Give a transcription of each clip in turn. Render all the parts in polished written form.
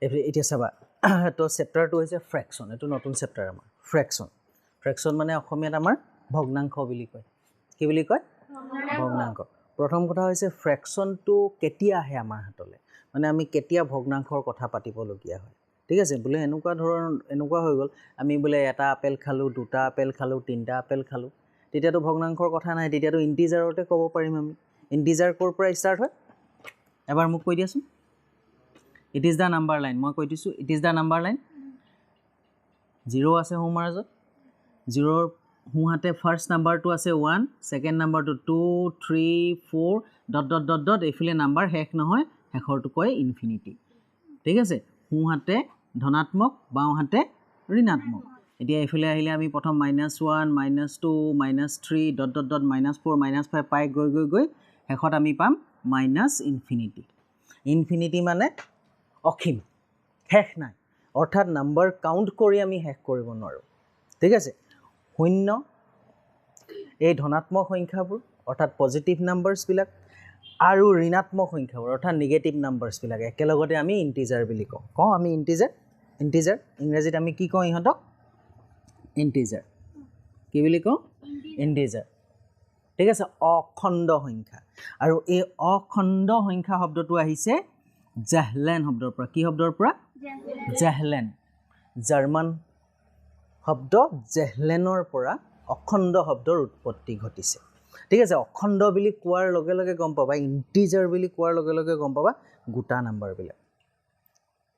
এতিয়া চাবা তো চেপ্টাৰটো হৈছে ফ্ৰেকশ্যন এইটো নতুন চেপ্টাৰ আমাৰ ফ্ৰেকশ্যন মানে অসমীয়াত আমাৰ ভগ্নাংশ বুলি কয় কি বুলি কয় ভগ্নাংশ প্ৰথম কথা হৈছে ফ্ৰেকশ্যনটো কেতিয়া আহে আমাৰ হাতলৈ মানে আমি কেতিয়া ভগ্নাংশৰ কথা পাতিবলগীয়া হয় ঠিক আছে বোলে এনেকুৱা হৈ গ'ল আমি বোলে এটা আপেল খালোঁ দুটা আপেল খালোঁ তিনিটা আপেল খালোঁ তেতিয়াতো ভগ্নাংশৰ কথা নাই তেতিয়াতো ইণ্টিজাৰতে ক'ব পাৰিম আমি ইণ্টিজাৰ ক'ৰ পৰা ষ্টাৰ্ট হয় এবাৰ মোক কৈ দিয়াচোন it is the number line মই কৈ দিছোঁ it is the number line 0 আছে সোঁ মাজত 0ৰ সোঁহাতে ফাৰ্ষ্ট নাম্বাৰটো আছে 1 ছেকেণ্ড নাম্বাৰটো 2 3 4 ডট ডট ডট ডট এইফালে নাম্বাৰ শেষ নহয় শেষৰটো কয় ইনফিনিটি ঠিক আছে সোঁহাতে ধনাত্মক বাওঁহাতে ঋণাত্মক এতিয়া এইফালে আহিলে আমি প্ৰথম -1 -2 -3 ডট ডট ডট -4 -5 পাই গৈ শেষত আমি পাম ইনফিনিটি মানে অসীম শেষ নাই অৰ্থাৎ নাম্বাৰ কাউণ্ট কৰি আমি শেষ কৰিব নোৱাৰোঁ ঠিক আছে শূন্য এই ধনাত্মক সংখ্যাবোৰ অৰ্থাৎ পজিটিভ নাম্বাৰছবিলাক আৰু ঋণাত্মক সংখ্যাবোৰ অৰ্থাৎ নিগেটিভ নাম্বাৰছবিলাক একেলগতে আমি ইণ্টিজাৰ বুলি কওঁ আমি ইণ্টিজাৰ ইংৰাজীত আমি কি কওঁ ইহঁতক ইণ্টিজাৰ কি বুলি কওঁ ইণ্টিজাৰ ঠিক আছে অখণ্ড সংখ্যা আৰু এই অখণ্ড সংখ্যা শব্দটো আহিছে জাহলেন শব্দৰ পৰা কি শব্দৰ পৰা জাহলেন জাৰ্মান শব্দ জেহলেনৰ পৰা অখণ্ড শব্দৰ উৎপত্তি ঘটিছে ঠিক আছে অখণ্ড বুলি কোৱাৰ লগে লগে গম পাবা ইণ্টিজাৰ বুলি কোৱাৰ লগে লগে গম পাবা গোটা নাম্বাৰবিলাক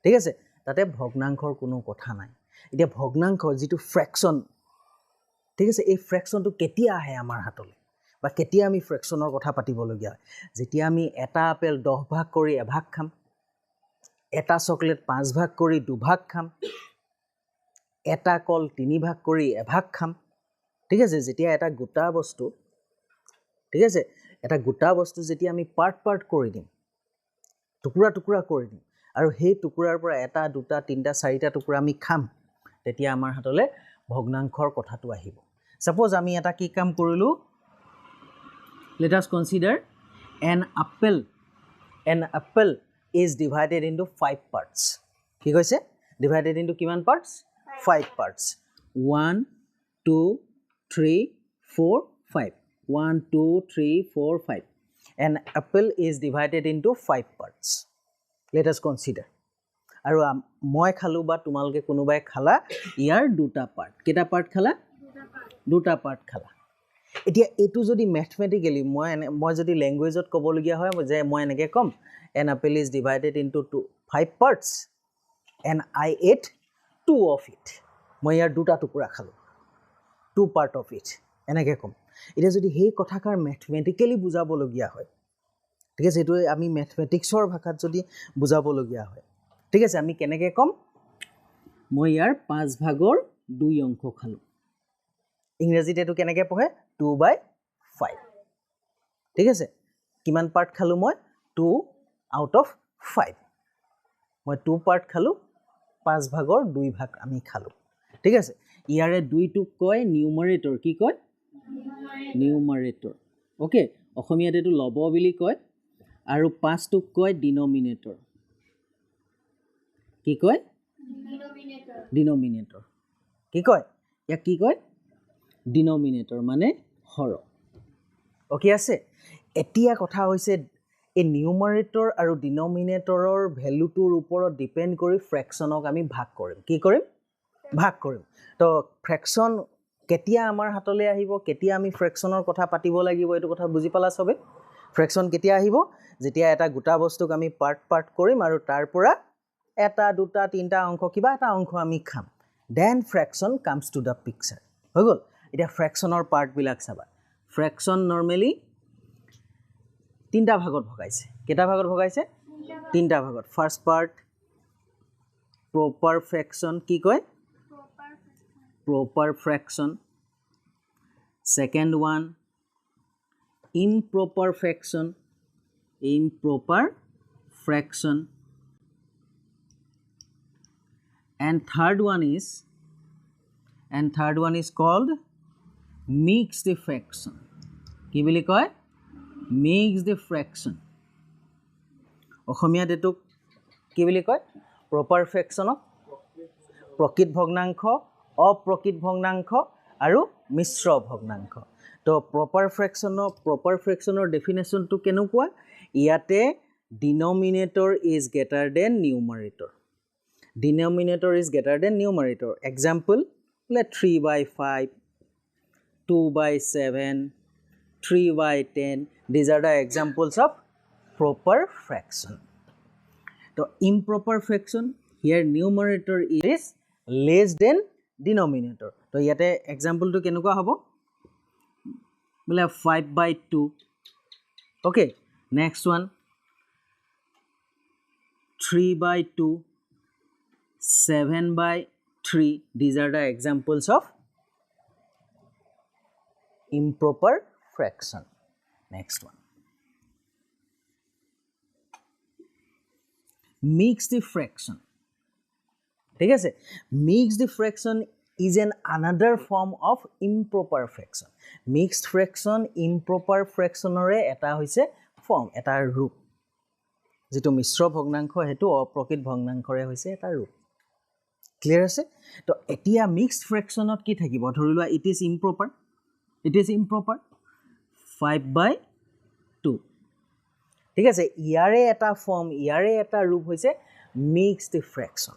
ঠিক আছে তাতে ভগ্নাংশৰ কোনো কথা নাই এতিয়া ভগ্নাংশ যিটো ফ্ৰেকশ্যন ঠিক আছে এই ফ্ৰেকশ্যনটো কেতিয়া আহে আমাৰ হাতলৈ বা কেতিয়া আমি ফ্ৰেকশ্যনৰ কথা পাতিবলগীয়া হয় যেতিয়া আমি এটা আপেল 10 ভাগ কৰি এভাগ খাম এটা চকলেট 5 ভাগ কৰি দুভাগ খাম এটা কল 3 ভাগ কৰি এভাগ খাম ঠিক আছে যেতিয়া এটা গোটা বস্তু ঠিক আছে এটা গোটা বস্তু যেতিয়া আমি পাৰ্ট কৰি দিম টুকুৰা কৰি দিম আৰু সেই টুকুৰাৰ পৰা এটা দুটা তিনিটা চাৰিটা টুকুৰা আমি খাম তেতিয়া আমাৰ হাতলৈ ভগ্নাংশৰ কথাটো আহিব সাপোজ আমি এটা কি কাম কৰিলোঁ let us consider an apple is divided into 5 parts কি কৈছে divided into কিমান parts 5 parts 1 2 3 4 5 1 2 3 4 5 an apple is divided into 5 parts let us consider আৰু মই খালো বা তোমালোকে কোনোবাই খালা ইয়াৰ দুটা পাৰ্ট কেটা পাৰ্ট খালা দুটা পাৰ্ট খালা এতিয়া এটো যদি ম্যাথমেটিক্যালি মই যদি ল্যাঙ্গুৱেজত ক'বলগীয়া হয় যে মই এনেকৈ কম an apple is divided into 5 parts and I ate 2 of it মই ইয়াৰ দুটা টুকুৰা খালো 2 part of it এনেকৈ কম এটা যদি সেই কথাকাৰ ম্যাথমেটিক্যালি বুজাবলগীয়া হয় ঠিক আছে এটো আমি ম্যাথমেটিক্সৰ ভাষাত যদি বুজাবলগীয়া হয় ঠিক আছে আমি কেনেকৈ কম মই ইয়াৰ 5 ভাগৰ 2 অংশ খালো ইংৰাজীত এটো কেনেকৈ পঢ়ে 2/5 ঠিক আছে কিমান পাৰ্ট খালো মই 2 out of 5 মই 2 পাৰ্ট খালো 5 ভাগৰ 2 ভাগ আমি খালো ঠিক আছে ইয়াৰে 2 টুক কয় নিউমাৰেটৰ কি কয় নিউমাৰেটৰ ওকে অসমীয়াত এটো লব বুলি কয় আৰু 5 টুক কয় ডিনোমিনেটৰ কি কয় ডিনোমিনেটৰ কি কয় ইয়াক কি কয় ডিনোমিনেটৰ মানে হৰ ওকে আছে এতিয়া কথা হৈছে এই নিউমাৰেটৰ আৰু ডিনোমিনেটৰৰ ভ্যালুটোৰ ওপৰত ডিপেন্ড কৰি ফ্ৰেকশ্যনক আমি ভাগ কৰিম কি কৰিম ভাগ কৰিম তো ফ্ৰেকশ্যন কেতিয়া আমাৰ হাতলৈ আহিব কেতিয়া আমি ফ্ৰেকশ্যনৰ কথা পাতিব লাগিব এইটো কথা বুজি পালা সবে ফ্ৰেকশ্যন কেতিয়া আহিব যেতিয়া এটা গোটা বস্তুক আমি পাৰ্ট কৰিম আৰু তাৰ পৰা এটা দুটা তিনটা অংশ কিবা এটা অংশ আমি খাম then fraction comes to the picture হৈ গ'ল এতিয়া ফ্ৰেকশ্যনৰ পাৰ্টবিলাক চাবা ফ্ৰেকশ্যন নৰ্মেলি তিনটা ভাগত ভগাইছে কেটা ভাগত ভগাইছে তিনটা ভাগত ফাৰ্স্ট পাৰ্ট প্ৰপাৰ ফ্ৰেকশ্যন কি কয় proper fraction second one improper fraction and third one is called mixed fraction কি বুলি কয় mixed fraction অসমীয়াত এটো কি বুলি কয় প্ৰপাৰ ফ্ৰেকশ্যনক প্ৰকৃত ভগ্নাংশ অপ্ৰকৃত ভগ্নাংশ আৰু মিশ্ৰ ভগ্নাংশ তো প্ৰপাৰ ফ্ৰেকশ্যনৰ ডেফিনেশ্যনটো কেনেকুৱা ইয়াতে denominator is greater than numerator denominator is greater than numerator example let 3/5 2/7 3/10 these are the examples of proper fraction so improper fraction here numerator is less than denominator so yate example to kenukwa hobo bole 5/2 okay next one 3/2 7/3 these are the examples of improper fraction next one mixed fraction ঠিক আছে mixed fraction is an another form of improper fraction mixed fraction improper fraction ore eta hoise form eta root যেটো মিশ্র ভগ্নাংশ হেতু অপ্রকৃত ভগ্নাংশৰে হৈছে এটা ৰূপ clear আছে তো এতিয়া মিক্সড ফ্ৰেকশনত কি থাকিব ধৰিলোৱা ইট ইজ ইম্প্ৰপাৰ 5/2 ঠিক আছে ইয়াৰে এটা ফৰ্ম ইয়াৰে এটা ৰূপ হৈছে mixed fraction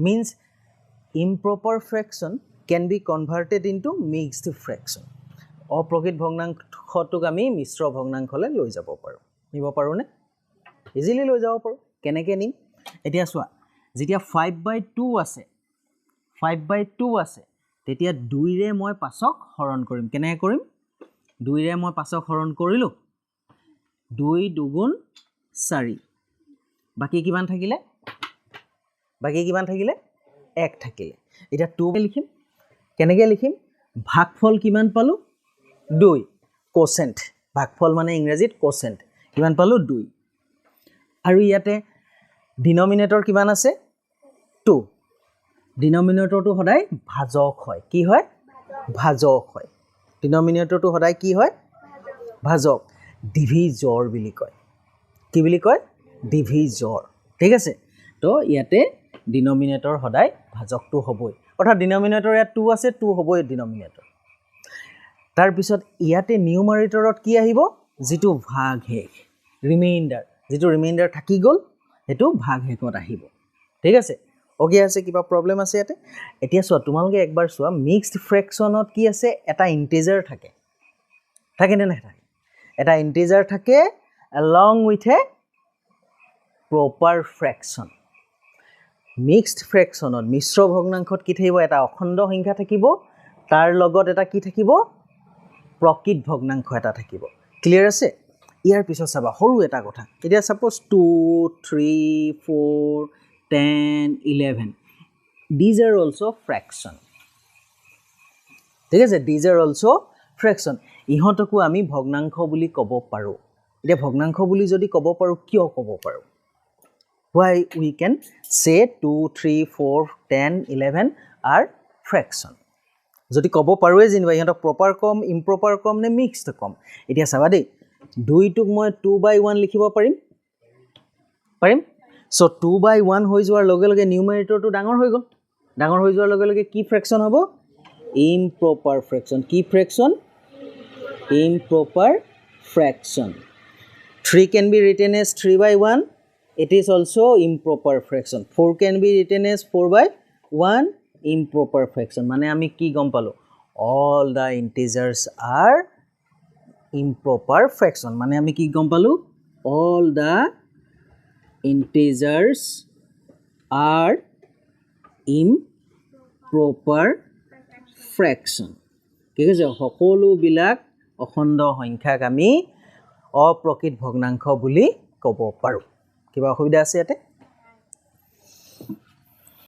means improper fraction can be converted into mixed fraction অপ্ৰকৃত ভগ্নাংশটোক আমি মিশ্ৰ ভগ্নাংশলৈ লৈ যাব পাৰো নিব পাৰো নে ইজিলি লৈ যাব পাৰো কেনেকৈ নিম এতিয়া চোৱা যেতিয়া 5/2 আছে তেতিয়া 2 ৰে মই পাছক হৰণ কৰিম কেনেকৈ কৰিম 2 ৰে মই পাছক হৰণ কৰিলো 2 2 4 বাকি কিমান থাকিলে 1 থাকিলে এটা 2 লিখিম কেনেকৈ লিখিম ভাগফল কিমান পালো 2 কোচেন্ট ভাগফল মানে ইংৰাজীত কোচেন্ট কিমান পালো 2 আৰু ইয়াতে ডিনমিনেটৰ কিমান আছে 2 ডিনমিনেটৰটো সদায় ভাজক হয় কি হয় ভাজক হয় ডিনমিনেটৰটো সদায় কি হয় ভাজক ডিভিজৰ বুলি কয় কি বুলি কয় ডিভিজৰ ঠিক আছে তো ইয়াতে ডিনমিনেটৰ সদায় ভাজকটো হ'বই অৰ্থাৎ ডিনমিনেটৰ ইয়াত 2 আছে 2 হ'বই ডিনমিনেটৰ তাৰ পিছত ইয়াতে নিউমাৰেটৰত কি আহিব যেটো ভাগশেষ ৰিমাইন্ডাৰ যেটো ৰিমাইন্ডাৰ থাকি গল হেতু ভাগশেষত আহিব ঠিক আছে ওকে আছে কিবা প্ৰবলেম আছে ইয়াতে এতিয়া চোৱা তোমালোকে একবাৰ চোৱা মিক্সড ফ্ৰেকশনত কি আছে এটা ইন্টিজাৰ থাকে নে নাথাকে এটা ইন্টিজাৰ থাকে along with a proper fraction mixed ফ্ৰেকশনত মিশ্ৰ ভগ্নাংশত কি থাকিব এটা অখণ্ড সংখ্যা থাকিব তাৰ লগত এটা কি থাকিব প্ৰকৃত ভগ্নাংশ এটা থাকিব ক্লিয়াৰ আছে ইয়াৰ পিছত চাবা সৰু এটা কথা এতিয়া suppose 2 3 4 10 11 these are also fraction ঠিক আছে these are also fraction ইহতকো আমি ভগ্নাংশ বুলি ক'ব পাৰো এতিয়া ভগ্নাংশ বুলি যদি ক'ব পাৰো কিয় ক'ব পাৰো why we can say 2 3 4 10 11 are fraction যদি ক'ব পাৰোৱে জিনবা ইহত প্ৰপাৰ কম ইম্প্ৰপাৰ কম নে মিক্সড কম এতিয়া চাবা দেই 2 টুক মই 2/1 লিখিব পাৰিম সো 2/1 হৈ যোৱাৰ লগে লগে নিউমাৰেটৰটো ডাঙৰ হৈ গল ডাঙৰ হৈ যোৱাৰ লগে লগে কি ফ্ৰেকশন হ'ব ইম্প্ৰপাৰ ফ্ৰেকশন কি ফ্ৰেকশন ইম্প্ৰপাৰ ফ্ৰেকশন 3 can be written as 3/1 it is also improper fraction 4 can be written as 4/1 improper fraction মানে আমি কি গম পালো all the integers are improper fraction মানে আমি কি গম পালো all the integers are improper fraction কি কৈছে সকলো বিলাক অখণ্ড সংখ্যাক আমি অপ্ৰকৃত ভগ্নাংশ বুলি ক'ব পাৰো কিবা অসুবিধা আছে ইয়াতে